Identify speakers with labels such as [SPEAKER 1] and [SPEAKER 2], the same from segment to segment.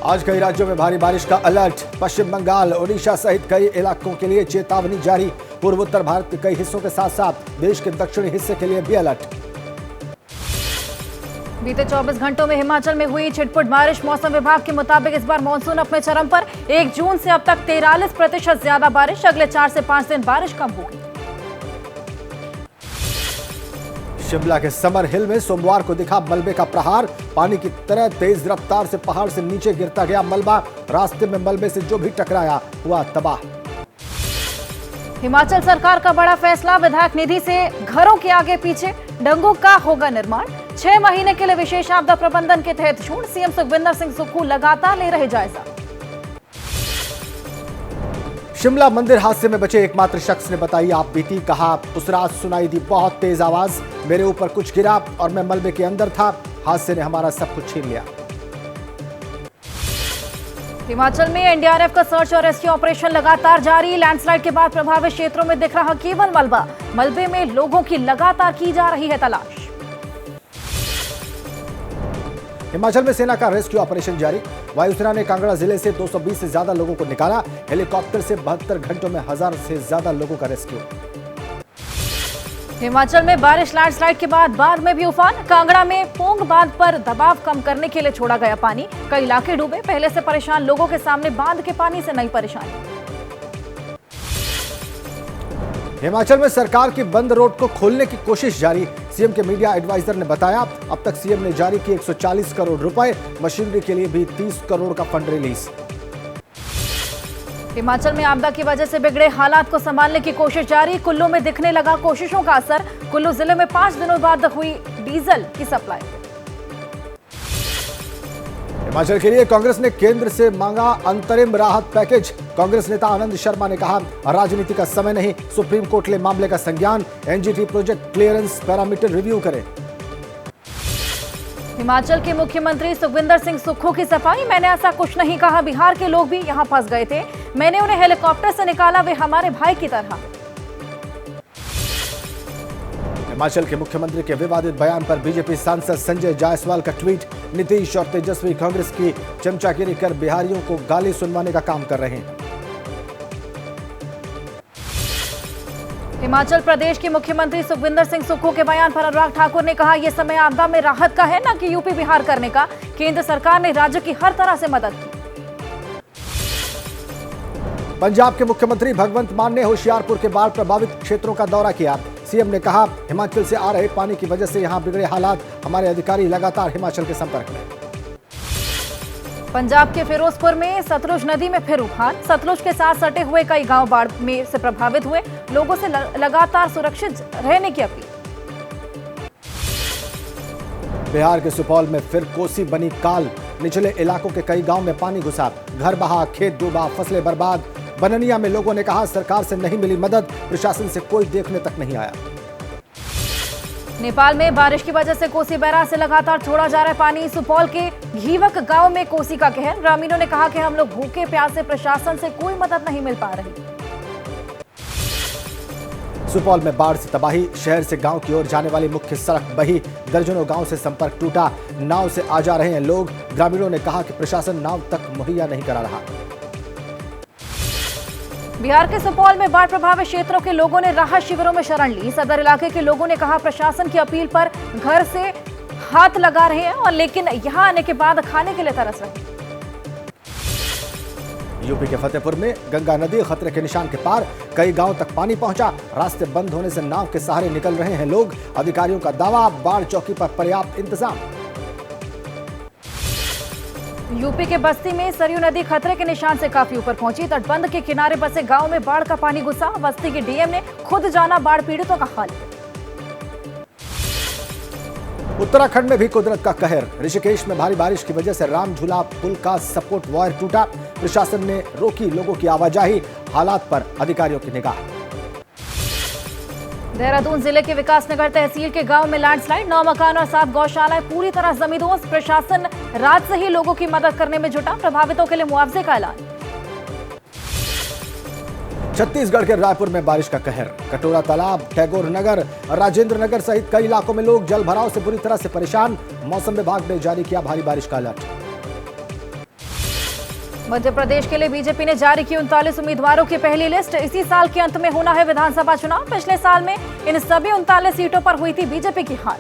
[SPEAKER 1] आज कई राज्यों में भारी बारिश का अलर्ट। पश्चिम बंगाल, ओडिशा सहित कई इलाकों के लिए चेतावनी जारी। पूर्वोत्तर भारत के कई हिस्सों के साथ साथ देश के दक्षिणी हिस्से के लिए भी अलर्ट।
[SPEAKER 2] बीते 24 घंटों में हिमाचल में हुई छिटपुट बारिश। मौसम विभाग के मुताबिक इस बार मानसून अपने चरम पर। 1 जून से अब तक 43% ज्यादा बारिश। अगले 4 से 5 दिन बारिश कम होगी।
[SPEAKER 1] शिमला के समर हिल में सोमवार को दिखा मलबे का प्रहार। पानी की तरह तेज रफ्तार से पहाड़ से नीचे गिरता गया मलबा। रास्ते में मलबे से जो भी टकराया हुआ तबाह।
[SPEAKER 2] हिमाचल सरकार का बड़ा फैसला। विधायक निधि से घरों के आगे पीछे ढंगों का होगा निर्माण। 6 महीने के लिए विशेष आपदा प्रबंधन के तहत छूट। सीएम सुखविंदर सिंह सुक्खू लगातार ले रहे जायजा।
[SPEAKER 1] शिमला मंदिर हादसे में बचे एकमात्र शख्स ने बताई आप बीती। कहा, उस रात सुनाई दी बहुत तेज आवाज। मेरे ऊपर कुछ गिरा और मैं मलबे के अंदर था। हादसे ने हमारा सब कुछ छीन लिया।
[SPEAKER 2] हिमाचल में एनडीआरएफ का सर्च और रेस्क्यू ऑपरेशन लगातार जारी। लैंडस्लाइड के बाद प्रभावित क्षेत्रों में दिख रहा केवल मलबा। मलबे में लोगों की लगातार की जा रही है तलाश।
[SPEAKER 1] हिमाचल में सेना का रेस्क्यू ऑपरेशन जारी। वायुसेना ने कांगड़ा जिले से 220 से ज्यादा लोगों को निकाला। हेलीकॉप्टर से 72 घंटों में 1000 से ज्यादा लोगों का रेस्क्यू।
[SPEAKER 2] हिमाचल में बारिश, लैंडस्लाइड के बाद बाढ़ में भी उफान। कांगड़ा में पोंग बांध पर दबाव कम करने के लिए छोड़ा गया पानी। कई इलाके डूबे। पहले से परेशान लोगों के सामने बांध के पानी से नई परेशानी।
[SPEAKER 1] हिमाचल में सरकार की बंद रोड को खोलने की कोशिश जारी। सीएम के मीडिया एडवाइजर ने बताया, अब तक सीएम ने जारी किए 140 करोड़ रुपए। मशीनरी के लिए भी 30 करोड़ का फंड रिलीज।
[SPEAKER 2] हिमाचल में आपदा की वजह से बिगड़े हालात को संभालने की कोशिश जारी। कुल्लू में दिखने लगा कोशिशों का असर। कुल्लू जिले में 5 दिनों बाद हुई डीजल की सप्लाई।
[SPEAKER 1] हिमाचल के लिए कांग्रेस ने केंद्र से मांगा अंतरिम राहत पैकेज। कांग्रेस नेता आनंद शर्मा ने कहा, राजनीति का समय नहीं। सुप्रीम कोर्ट ले मामले का संज्ञान। NGT project clearance parameter review करे।
[SPEAKER 2] हिमाचल के मुख्यमंत्री सुखविंदर सिंह सुक्खू की सफाई। मैंने ऐसा कुछ नहीं कहा। बिहार के लोग भी यहां फंस गए थे। मैंने उन्हें हेलीकॉप्टर से निकाला। वे हमारे भाई की तरह।
[SPEAKER 1] हिमाचल के मुख्यमंत्री के विवादित बयान पर बीजेपी सांसद संजय जायसवाल का ट्वीट। नीतीश और तेजस्वी कांग्रेस की चमचागिरी कर बिहारियों को गाली सुनवाने का काम कर रहे हैं।
[SPEAKER 2] हिमाचल प्रदेश के मुख्यमंत्री सुखविंदर सिंह सुक्खू के बयान पर अनुराग ठाकुर ने कहा, यह समय आपदा में राहत का है, न कि यूपी बिहार करने का। केंद्र सरकार ने राज्य की हर तरह से मदद की।
[SPEAKER 1] पंजाब के मुख्यमंत्री भगवंत मान ने होशियारपुर के बाढ़ प्रभावित क्षेत्रों का दौरा किया। सीएम ने कहा, हिमाचल से आ रहे पानी की वजह से यहां बिगड़े हालात। हमारे अधिकारी लगातार हिमाचल के संपर्क में।
[SPEAKER 2] पंजाब के फिरोजपुर में सतलुज नदी में फिर उफान। सतलुज के साथ सटे हुए कई गांव बाढ़ में से प्रभावित हुए। लोगों से लगातार सुरक्षित रहने की अपील।
[SPEAKER 1] बिहार के सुपौल में फिर कोसी बनी काल। निचले इलाकों के कई गांव में पानी घुसा। घर बहा, खेत डूबा, फसलें बर्बाद। बननिया में लोगों ने कहा, सरकार से नहीं मिली मदद। प्रशासन से कोई देखने तक नहीं आया।
[SPEAKER 2] नेपाल में बारिश की वजह से कोसी बैराज से लगातार छोड़ा जा रहा है पानी। सुपौल के घीवक गांव में कोसी का कहर। ग्रामीणों ने कहा कि हम लोग भूखे प्यासे, प्रशासन से कोई मदद नहीं मिल पा रही।
[SPEAKER 1] सुपौल में बाढ़ से तबाही। शहर से गांव की ओर जाने वाली मुख्य सड़क बही। दर्जनों गांव से संपर्क टूटा। नाव से आ जा रहे हैं लोग। ग्रामीणों ने कहा कि प्रशासन नाव तक मुहैया नहीं करा रहा।
[SPEAKER 2] बिहार के सुपौल में बाढ़ प्रभावित क्षेत्रों के लोगों ने राहत शिविरों में शरण ली। सदर इलाके के लोगों ने कहा, प्रशासन की अपील पर घर से हाथ लगा रहे हैं, और लेकिन यहां आने के बाद खाने के लिए तरस रहे।
[SPEAKER 1] यूपी के फतेहपुर में गंगा नदी खतरे के निशान के पार। कई गांव तक पानी पहुंचा। रास्ते बंद होने से नाव के सहारे निकल रहे हैं लोग। अधिकारियों का दावा, बाढ़ चौकी पर पर्याप्त इंतजाम।
[SPEAKER 2] यूपी के बस्ती में सरयू नदी खतरे के निशान से काफी ऊपर पहुंची। तटबंध के किनारे बसे गांव में बाढ़ का पानी घुसा। बस्ती के डीएम ने खुद जाना बाढ़ पीड़ितों का हाल।
[SPEAKER 1] उत्तराखंड में भी कुदरत का कहर। ऋषिकेश में भारी बारिश की वजह से राम झूला पुल का सपोर्ट वायर टूटा। प्रशासन ने रोकी लोगों की आवाजाही। हालात पर अधिकारियों की निगाह।
[SPEAKER 2] देहरादून जिले के विकासनगर तहसील के गांव में लैंडस्लाइड। 9 मकान और 7 गौशालाएं पूरी तरह जमींदोज। प्रशासन रात से ही लोगों की मदद करने में जुटा। प्रभावितों के लिए मुआवजे का ऐलान।
[SPEAKER 1] छत्तीसगढ़ के रायपुर में बारिश का कहर। कटोरा तालाब, टैगोर नगर, राजेंद्र नगर सहित कई इलाकों में लोग जल भराव से बुरी तरह से परेशान। मौसम विभाग ने जारी किया भारी बारिश का अलर्ट।
[SPEAKER 2] मध्य प्रदेश के लिए बीजेपी ने जारी की 39 उम्मीदवारों की पहली लिस्ट। इसी साल के अंत में होना है विधानसभा चुनाव। पिछले साल में इन सभी 39 सीटों पर हुई थी बीजेपी की हार।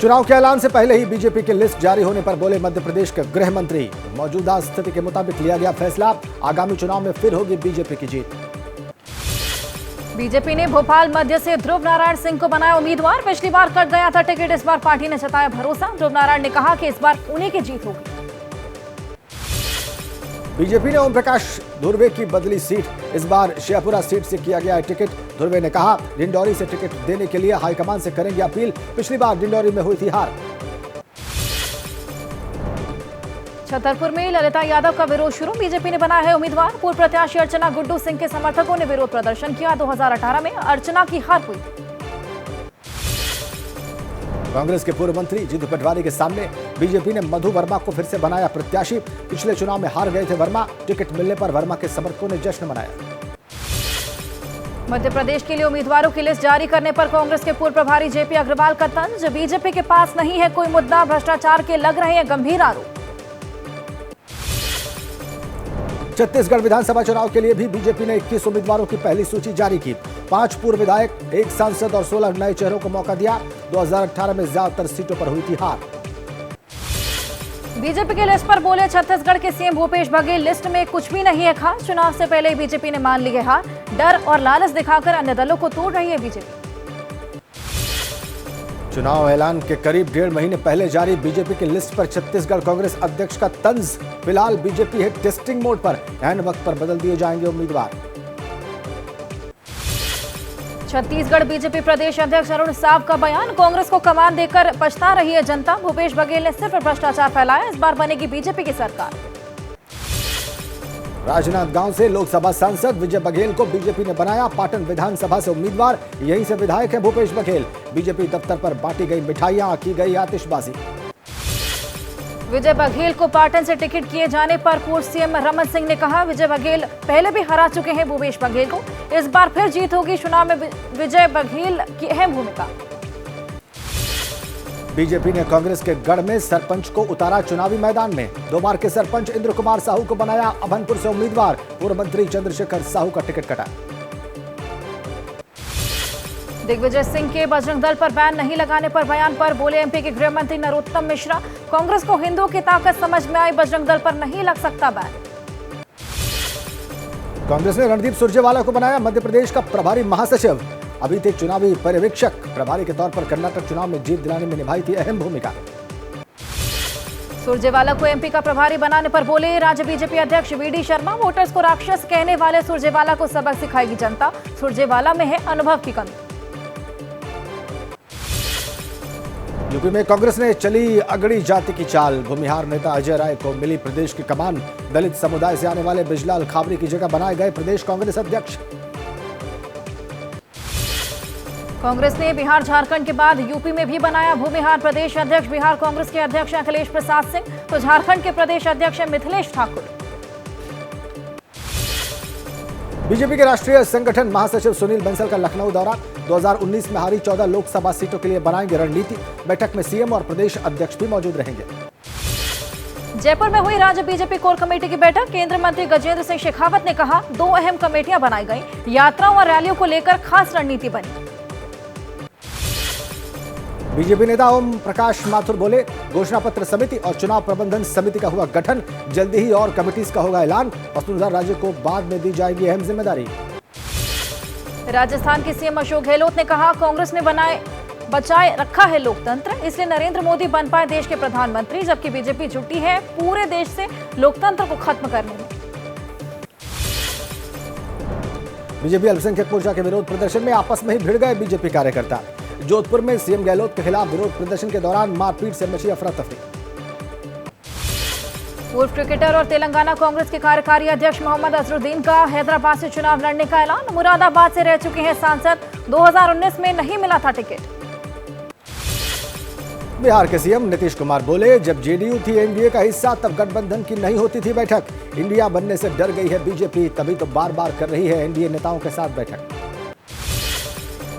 [SPEAKER 1] चुनाव के ऐलान से पहले ही बीजेपी की लिस्ट जारी होने पर बोले मध्य प्रदेश के गृह मंत्री, मौजूदा स्थिति के मुताबिक लिया गया फैसला, आगामी चुनाव में फिर होगी बीजेपी की जीत।
[SPEAKER 2] बीजेपी ने भोपाल मध्य से ध्रुव नारायण सिंह को बनाया उम्मीदवार। पिछली बार कट गया था टिकट, इस बार पार्टी ने जताया भरोसा। ध्रुव नारायण ने कहा कि इस बार उन्हीं की जीत होगी।
[SPEAKER 1] बीजेपी ने ओम प्रकाश धुर्वे की बदली सीट, इस बार शेखपुरा सीट से किया गया टिकट। धुर्वे ने कहा डिंडौरी से टिकट देने के लिए हाईकमान से करेंगे अपील, पिछली बार डिंडौरी में हुई थी हार।
[SPEAKER 2] छतरपुर में ललिता यादव का विरोध शुरू। बीजेपी ने बनाया है उम्मीदवार। पूर्व प्रत्याशी अर्चना गुड्डू सिंह के समर्थकों ने विरोध प्रदर्शन किया। 2018 में अर्चना की हार हुई।
[SPEAKER 1] कांग्रेस के पूर्व मंत्री जीतू पटवारी के सामने बीजेपी ने मधु वर्मा को फिर से बनाया प्रत्याशी। पिछले चुनाव में हार गए थे वर्मा, टिकट मिलने पर वर्मा के समर्थकों ने जश्न मनाया।
[SPEAKER 2] मध्य प्रदेश के लिए उम्मीदवारों की लिस्ट जारी करने पर कांग्रेस के पूर्व प्रभारी जेपी अग्रवाल का तंज। बीजेपी के पास नहीं है कोई मुद्दा, भ्रष्टाचार के लग रहे हैं गंभीर आरोप।
[SPEAKER 1] छत्तीसगढ़ विधानसभा चुनाव के लिए भी बीजेपी ने 21 उम्मीदवारों की पहली सूची जारी की। 5 पूर्व विधायक, 1 सांसद और 16 नए चेहरों को मौका दिया। 2018 में ज्यादातर सीटों पर हुई थी हार।
[SPEAKER 2] बीजेपी के लिस्ट पर बोले छत्तीसगढ़ के सीएम भूपेश बघेल, लिस्ट में कुछ भी नहीं है खास। चुनाव से पहले ही बीजेपी ने मान ली है हार। डर और लालच दिखाकर अन्य दलों को तोड़ रही है बीजेपी।
[SPEAKER 1] चुनाव ऐलान के करीब 1.5 महीने पहले जारी बीजेपी की लिस्ट पर छत्तीसगढ़ कांग्रेस अध्यक्ष का तंज। फिलहाल बीजेपी है टेस्टिंग मोड पर, ऐन वक्त पर बदल दिए जाएंगे उम्मीदवार।
[SPEAKER 2] छत्तीसगढ़ बीजेपी प्रदेश अध्यक्ष अरुण साव का बयान, कांग्रेस को कमान देकर पछता रही है जनता। भूपेश बघेल ने सिर्फ भ्रष्टाचार फैलाया, इस बार बनेगी बीजेपी की सरकार।
[SPEAKER 1] राजनांदगांव से लोकसभा सांसद विजय बघेल को बीजेपी ने बनाया पाटन विधानसभा से उम्मीदवार। यहीं से विधायक है भूपेश बघेल। बीजेपी दफ्तर पर बांटी गई मिठाइयां, की गई आतिशबाजी।
[SPEAKER 2] विजय बघेल को पाटन से टिकट किए जाने पर पूर्व सीएम रमन सिंह ने कहा, विजय बघेल पहले भी हरा चुके हैं भूपेश बघेल को, इस बार फिर जीत होगी। चुनाव में विजय बघेल की अहम भूमिका।
[SPEAKER 1] बीजेपी ने कांग्रेस के गढ़ में सरपंच को उतारा चुनावी मैदान में। 2 बार के सरपंच इंद्र कुमार साहू को बनाया अभनपुर से उम्मीदवार। पूर्व मंत्री चंद्रशेखर साहू का टिकट कटा।
[SPEAKER 2] दिग्विजय सिंह के बजरंग दल पर बैन नहीं लगाने पर बयान पर बोले एमपी के गृह मंत्री नरोत्तम मिश्रा, कांग्रेस को हिंदुओं की ताकत समझ में आई, बजरंग दल पर नहीं लग सकता बैन।
[SPEAKER 1] कांग्रेस ने रणदीप सुरजेवाला को बनाया मध्य प्रदेश का प्रभारी महासचिव। अभी तक चुनावी पर्यवेक्षक प्रभारी के तौर पर कर्नाटक चुनाव में जीत दिलाने में निभाई थी अहम भूमिका।
[SPEAKER 2] सुरजेवाला को एमपी का प्रभारी बनाने पर बोले राज्य बीजेपी अध्यक्ष वीडी शर्मा, वोटर्स को राक्षस कहने वाले सुरजेवाला को सबक सिखाएगी जनता। सुरजेवाला में है अनुभव की कमी।
[SPEAKER 1] यूपी में कांग्रेस ने चली अगड़ी जाति की चाल। भूमिहार नेता अजय राय को मिली प्रदेश की कमान। दलित समुदाय से आने वाले बिजलाल खाबरी की जगह बनाए गए प्रदेश कांग्रेस अध्यक्ष।
[SPEAKER 2] कांग्रेस ने बिहार झारखंड के बाद यूपी में भी बनाया भूमिहार प्रदेश अध्यक्ष। बिहार कांग्रेस के अध्यक्ष अखिलेश प्रसाद सिंह, तो झारखंड के प्रदेश अध्यक्ष मिथिलेश ठाकुर।
[SPEAKER 1] बीजेपी के राष्ट्रीय संगठन महासचिव सुनील बंसल का लखनऊ दौरा। 2019 में हारी 14 लोकसभा सीटों के लिए बनाएंगे रणनीति। बैठक में सीएम और प्रदेश अध्यक्ष भी मौजूद रहेंगे।
[SPEAKER 2] जयपुर में हुई राज्य बीजेपी कोर कमेटी की बैठक। केंद्रीय मंत्री गजेंद्र सिंह शेखावत ने कहा, 2 अहम कमेटियां बनाई गई, यात्राओं और रैलियों को लेकर खास रणनीति बनी।
[SPEAKER 1] बीजेपी नेता ओम प्रकाश माथुर बोले, घोषणा पत्र समिति और चुनाव प्रबंधन समिति का हुआ गठन, जल्दी ही और कमिटीज का होगा ऐलान। वसुंधरा राजे को बाद में दी जाएगी अहम जिम्मेदारी।
[SPEAKER 2] राजस्थान के सीएम अशोक गहलोत ने कहा, कांग्रेस ने बचाए रखा है लोकतंत्र, इसलिए नरेंद्र मोदी बन पाए देश के प्रधानमंत्री, जबकि बीजेपी जुटी है पूरे देश से लोकतंत्र को खत्म करने में।
[SPEAKER 1] बीजेपी अल्पसंख्यक मोर्चा के विरोध प्रदर्शन में आपस में ही भिड़ गए बीजेपी कार्यकर्ता। जोधपुर में सीएम गहलोत के खिलाफ विरोध प्रदर्शन के दौरान मारपीट से मची अफरा तफरी।
[SPEAKER 2] पूर्व क्रिकेटर और तेलंगाना कांग्रेस के कार्यकारी अध्यक्ष मोहम्मद अजरुद्दीन का हैदराबाद से चुनाव लड़ने का ऐलान। मुरादाबाद से रह चुके हैं सांसद, 2019 में नहीं मिला था टिकट।
[SPEAKER 1] बिहार के सीएम नीतीश कुमार बोले, जब जेडीयू थी एनडीए का हिस्सा तब गठबंधन की नहीं होती थी बैठक। इंडिया बनने से डर गई है बीजेपी, तभी तो बार बार कर रही है एनडीए नेताओं के साथ बैठक।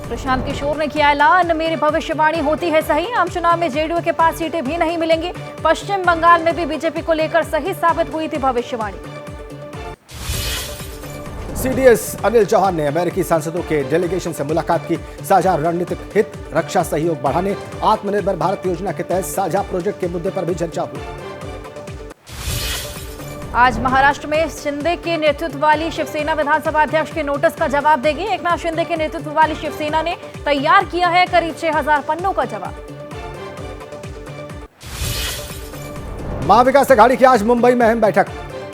[SPEAKER 2] प्रशांत किशोर ने किया ऐलान, मेरी भविष्यवाणी होती है सही, आम चुनाव में जेडीयू के पास सीटें भी नहीं मिलेंगी। पश्चिम बंगाल में भी बीजेपी को लेकर सही साबित हुई थी भविष्यवाणी।
[SPEAKER 1] सीडीएस अनिल चौहान ने अमेरिकी सांसदों के डेलीगेशन से मुलाकात की। साझा रणनीतिक हित, रक्षा सहयोग बढ़ाने, आत्मनिर्भर भारत योजना के तहत साझा प्रोजेक्ट के मुद्दे पर भी चर्चा हुई।
[SPEAKER 2] आज महाराष्ट्र में शिंदे के नेतृत्व वाली शिवसेना विधानसभा अध्यक्ष के नोटिस का जवाब देगी। एकनाथ शिंदे के नेतृत्व वाली शिवसेना ने तैयार किया है करीब 6000 पन्नों का जवाब।
[SPEAKER 1] महाविकास अघाड़ी की आज मुंबई में अहम बैठक।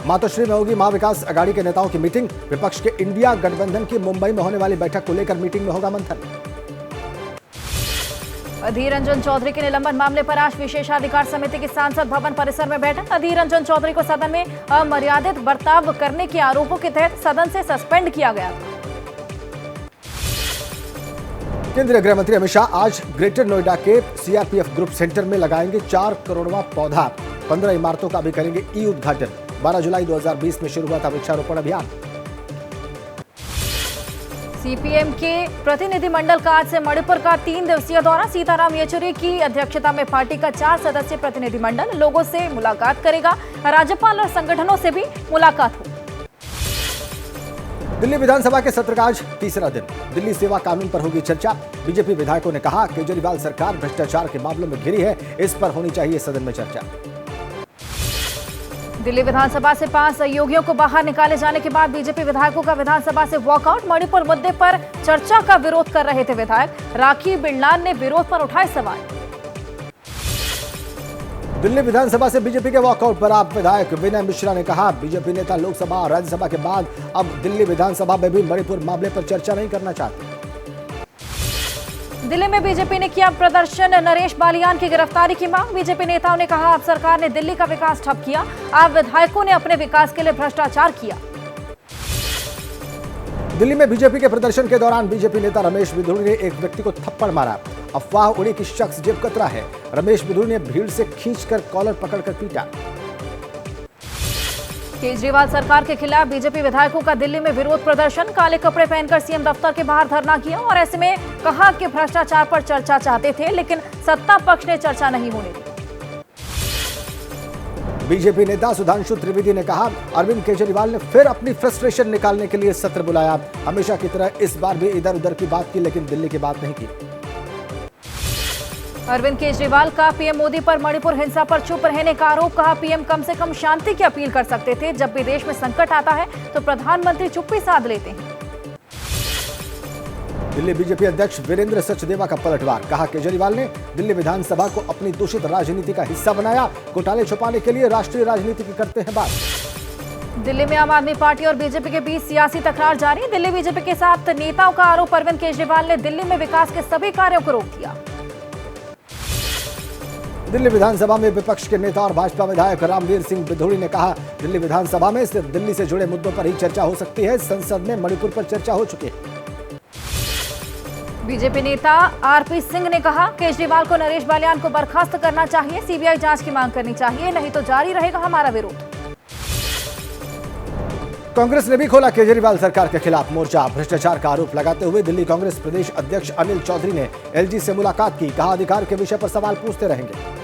[SPEAKER 1] मातोश्री में होगी महाविकास अघाड़ी के नेताओं की मीटिंग। विपक्ष के इंडिया गठबंधन की मुंबई में होने वाली बैठक को लेकर मीटिंग में होगा मंथन।
[SPEAKER 2] अधीर रंजन चौधरी के निलंबन मामले पर आज विशेषाधिकार समिति की सांसद भवन परिसर में बैठक। अधीर रंजन चौधरी को सदन में अमर्यादित बर्ताव करने के आरोपों के तहत सदन से सस्पेंड किया गया था।
[SPEAKER 1] केंद्रीय गृह मंत्री अमित शाह आज ग्रेटर नोएडा के सीआरपीएफ ग्रुप सेंटर में लगाएंगे 4 करोड़वां पौधा। 15 इमारतों का भी करेंगे ई उद्घाटन। 12 जुलाई 2020 में शुरू हुआ था वृक्षारोपण अभियान।
[SPEAKER 2] सीपीएम के प्रतिनिधिमंडल का आज से मणिपुर का 3 दिवसीय दौरा। सीताराम येचुरी की अध्यक्षता में पार्टी का 4 सदस्यीय प्रतिनिधिमंडल लोगों से मुलाकात करेगा। राज्यपाल और संगठनों से भी मुलाकात होगी।
[SPEAKER 1] दिल्ली विधानसभा के सत्र का आज तीसरा दिन। दिल्ली सेवा कानून पर होगी चर्चा। बीजेपी विधायकों ने कहा, केजरीवाल सरकार भ्रष्टाचार के मामलों में घिरी है, इस पर होनी चाहिए सदन में चर्चा।
[SPEAKER 2] दिल्ली विधानसभा से 5 सहयोगियों को बाहर निकाले जाने के बाद बीजेपी विधायकों का विधानसभा से वॉकआउट। मणिपुर मुद्दे पर चर्चा का विरोध कर रहे थे विधायक। राखी बिरलान ने विरोध पर उठाए सवाल।
[SPEAKER 1] दिल्ली विधानसभा से बीजेपी के वॉकआउट पर आप विधायक विनय मिश्रा ने कहा, बीजेपी नेता लोकसभा और राज्यसभा के बाद अब दिल्ली विधानसभा में भी मणिपुर मामले पर चर्चा नहीं करना चाहते।
[SPEAKER 2] दिल्ली में बीजेपी ने किया प्रदर्शन। नरेश बालियान की गिरफ्तारी की मांग। बीजेपी नेताओं ने कहा, अब सरकार ने दिल्ली का विकास ठप किया, आप विधायकों ने अपने विकास के लिए भ्रष्टाचार किया।
[SPEAKER 1] दिल्ली में बीजेपी के प्रदर्शन के दौरान बीजेपी नेता रमेश बिधूड़ी ने एक व्यक्ति को थप्पड़ मारा। अफवाह उड़ी कि शख्स जेब कतरा है। रमेश बिधूड़ी ने भीड़ से खींचकर कॉलर पकड़कर पीटा।
[SPEAKER 2] केजरीवाल सरकार के खिलाफ बीजेपी विधायकों का दिल्ली में विरोध प्रदर्शन। काले कपड़े पहनकर सीएम दफ्तर के बाहर धरना किया और ऐसे में कहा कि भ्रष्टाचार पर चर्चा चाहते थे, लेकिन सत्ता पक्ष ने चर्चा नहीं होने दी।
[SPEAKER 1] बीजेपी नेता सुधांशु त्रिवेदी ने कहा, अरविंद केजरीवाल ने फिर अपनी फ्रस्ट्रेशन निकालने के लिए सत्र बुलाया। हमेशा की तरह इस बार भी इधर उधर की बात की, लेकिन दिल्ली की बात नहीं की।
[SPEAKER 2] अरविंद केजरीवाल का पीएम मोदी पर मणिपुर हिंसा पर चुप रहने का आरोप। कहा, पीएम कम से कम शांति की अपील कर सकते थे। जब भी देश में संकट आता है तो प्रधानमंत्री चुप्पी साध लेते हैं।
[SPEAKER 1] दिल्ली बीजेपी अध्यक्ष वीरेंद्र सचदेवा का पलटवार। कहा, केजरीवाल ने दिल्ली विधानसभा को अपनी दूषित राजनीति का हिस्सा बनाया। घोटाले छुपाने के लिए राष्ट्रीय राजनीति की करते हैं बात।
[SPEAKER 2] दिल्ली में आम आदमी पार्टी और बीजेपी के बीच सियासी तकरार जारी। दिल्ली बीजेपी के साथ नेताओं का आरोप। अरविंद केजरीवाल ने दिल्ली में विकास के सभी कार्यों को रोक दिया।
[SPEAKER 1] दिल्ली विधानसभा में विपक्ष के नेता और भाजपा विधायक रामवीर सिंह बिधूड़ी ने कहा, दिल्ली विधानसभा में सिर्फ दिल्ली से जुड़े मुद्दों पर ही चर्चा हो सकती है। संसद में मणिपुर पर चर्चा हो चुकी है।
[SPEAKER 2] बीजेपी नेता आरपी सिंह ने कहा, केजरीवाल को नरेश बालियान को बर्खास्त करना चाहिए। सीबीआई जांच की मांग करनी चाहिए, नहीं तो जारी रहेगा हमारा विरोध।
[SPEAKER 1] कांग्रेस ने भी खोला केजरीवाल सरकार के खिलाफ मोर्चा। भ्रष्टाचार का आरोप लगाते हुए दिल्ली कांग्रेस प्रदेश अध्यक्ष अनिल चौधरी ने एलजी से मुलाकात की। कहा, अधिकार के विषय पर सवाल पूछते रहेंगे।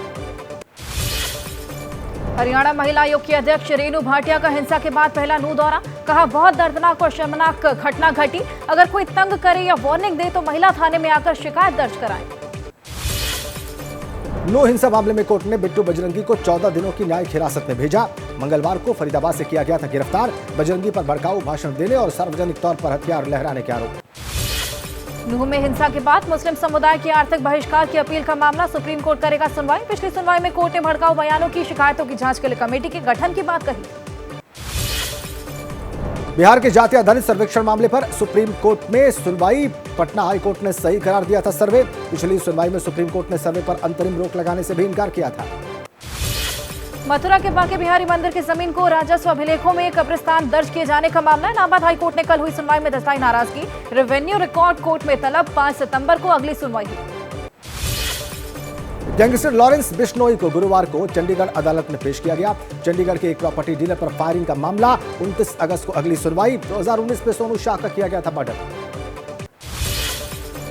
[SPEAKER 2] हरियाणा महिला आयोग की अध्यक्ष रेणु भाटिया का हिंसा के बाद पहला नू दौरा। कहा, बहुत दर्दनाक और शर्मनाक घटना घटी। अगर कोई तंग करे या वार्निंग दे तो महिला थाने में आकर शिकायत दर्ज कराएं।
[SPEAKER 1] नू हिंसा मामले में कोर्ट ने बिट्टू बजरंगी को 14 दिनों की न्यायिक हिरासत में भेजा। मंगलवार को फरीदाबाद से किया गया था गिरफ्तार। बजरंगी पर भड़काऊ भाषण देने और सार्वजनिक तौर पर हथियार लहराने के आरोप।
[SPEAKER 2] नूह में हिंसा के बाद मुस्लिम समुदाय के आर्थिक बहिष्कार की अपील का मामला। सुप्रीम कोर्ट करेगा सुनवाई। पिछली सुनवाई में कोर्ट ने भड़काऊ बयानों की शिकायतों की जांच के लिए कमेटी के गठन की बात कही।
[SPEAKER 1] बिहार के जाति आधारित सर्वेक्षण मामले पर सुप्रीम कोर्ट में सुनवाई। पटना हाई कोर्ट ने सही करार दिया था सर्वे। पिछली सुनवाई में सुप्रीम कोर्ट ने सर्वे पर अंतरिम रोक लगाने से भी इनकार किया था।
[SPEAKER 2] मथुरा के बांके बिहारी मंदिर की जमीन को राजस्व अभिलेखों में कब्रिस्तान दर्ज किए जाने का मामला। इलाहाबाद हाई कोर्ट ने कल हुई सुनवाई में दर्शाई नाराजगी। रेवेन्यू रिकॉर्ड कोर्ट में तलब। 5 सितंबर को अगली सुनवाई हुई।
[SPEAKER 1] गैंगस्टर लॉरेंस बिश्नोई को गुरुवार को चंडीगढ़ अदालत में पेश किया गया। चंडीगढ़ के एक प्रॉपर्टी डीलर पर फायरिंग का मामला। 29 अगस्त को अगली सुनवाई। 2019 में सोनू शाह का किया गया था मर्डर।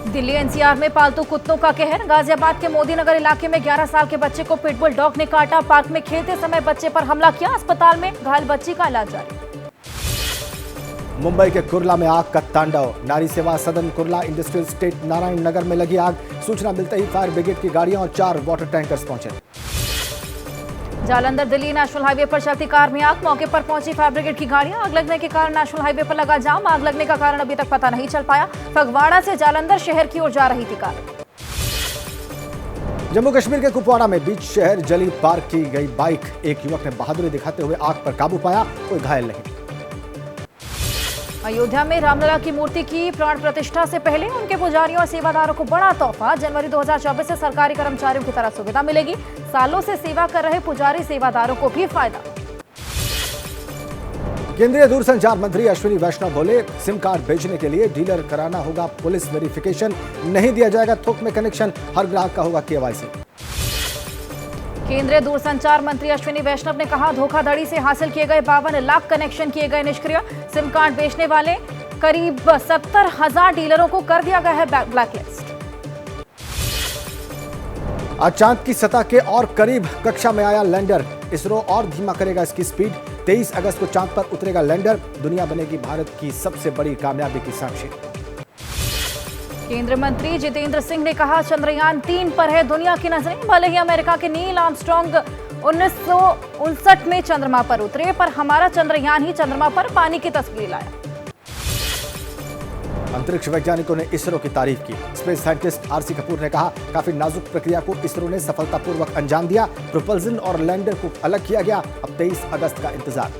[SPEAKER 2] दिल्ली एनसीआर में पालतू कुत्तों का कहर। गाजियाबाद के मोदीनगर इलाके में 11 साल के बच्चे को पिटबुल डॉग ने काटा। पार्क में खेलते समय बच्चे पर हमला किया। अस्पताल में घायल बच्ची का इलाज जारी।
[SPEAKER 1] मुंबई के कुर्ला में आग का तांडव। नारी सेवा सदन कुर्ला इंडस्ट्रियल स्टेट नारायण नगर में लगी आग। सूचना मिलते ही फायर ब्रिगेड की गाड़ियां और 4 वाटर टैंकर्स पहुंचे।
[SPEAKER 2] जालंधर दिल्ली नेशनल हाईवे पर चलती कार में आग। मौके पर पहुंची फायर ब्रिगेड की गाड़ियां। आग लगने के कारण नेशनल हाईवे पर लगा जाम। आग लगने का कारण अभी तक पता नहीं चल पाया। फगवाड़ा से जालंधर शहर की ओर जा रही थी कार।
[SPEAKER 1] जम्मू कश्मीर के कुपवाड़ा में बीच शहर जली पार्क की गई बाइक। एक युवक ने बहादुरी दिखाते हुए आग पर काबू पाया। कोई घायल नहीं।
[SPEAKER 2] अयोध्या में रामलला की मूर्ति की प्राण प्रतिष्ठा से पहले उनके पुजारियों और सेवादारों को बड़ा तोहफा। जनवरी 2024 से सरकारी कर्मचारियों की तरह सुविधा मिलेगी। सालों से सेवा कर रहे पुजारी सेवादारों को भी फायदा।
[SPEAKER 1] केंद्रीय दूरसंचार मंत्री अश्विनी वैष्णव बोले, सिम कार्ड बेचने के लिए डीलर कराना होगा पुलिस वेरिफिकेशन। नहीं दिया जाएगा थोक में कनेक्शन। हर ग्राहक का होगा KYC।
[SPEAKER 2] केंद्रीय दूरसंचार मंत्री अश्विनी वैष्णव ने कहा, धोखाधड़ी से हासिल किए गए 52 लाख कनेक्शन किए गए निष्क्रिय। सिम कार्ड बेचने वाले करीब 70,000 डीलरों को कर दिया गया है ब्लैकलिस्ट।
[SPEAKER 1] आज चांद की सतह के और करीब कक्षा में आया लैंडर। इसरो और धीमा करेगा इसकी स्पीड। 23 अगस्त को चांद पर उतरेगा लैंडर। दुनिया बनेगी भारत की सबसे बड़ी कामयाबी की साक्षी।
[SPEAKER 2] केंद्रीय मंत्री जितेंद्र सिंह ने कहा, चंद्रयान 3 पर है दुनिया की नजरें। भले ही अमेरिका के नील आर्मस्ट्रांग 1959 में चंद्रमा पर उतरे, पर हमारा चंद्रयान ही चंद्रमा पर पानी की तस्वीर लाया।
[SPEAKER 1] अंतरिक्ष वैज्ञानिकों ने इसरो की तारीफ की। स्पेस साइंटिस्ट RC कपूर ने कहा, काफी नाजुक प्रक्रिया को इसरो ने सफलतापूर्वक अंजाम दिया। प्रोपल्जन और लैंडर को अलग किया गया। अब 23 अगस्त का इंतजार।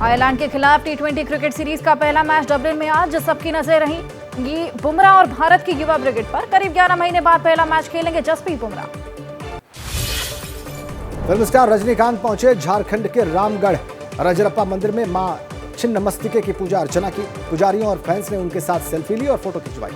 [SPEAKER 2] आयरलैंड के खिलाफ T20 क्रिकेट सीरीज का पहला मैच डबलिन में आज। सबकी नजर रहेंगी बुमराह और भारत की युवा ब्रिगेड पर। करीब 11 महीने बाद पहला मैच खेलेंगे जसप्रीत बुमराह।
[SPEAKER 1] फिल्म स्टार रजनीकांत पहुंचे झारखंड के रामगढ़। रजरप्पा मंदिर में मां छिन्नमस्तिके की पूजा अर्चना की। पुजारियों और फैंस ने उनके साथ सेल्फी ली और फोटो खिंचवाई।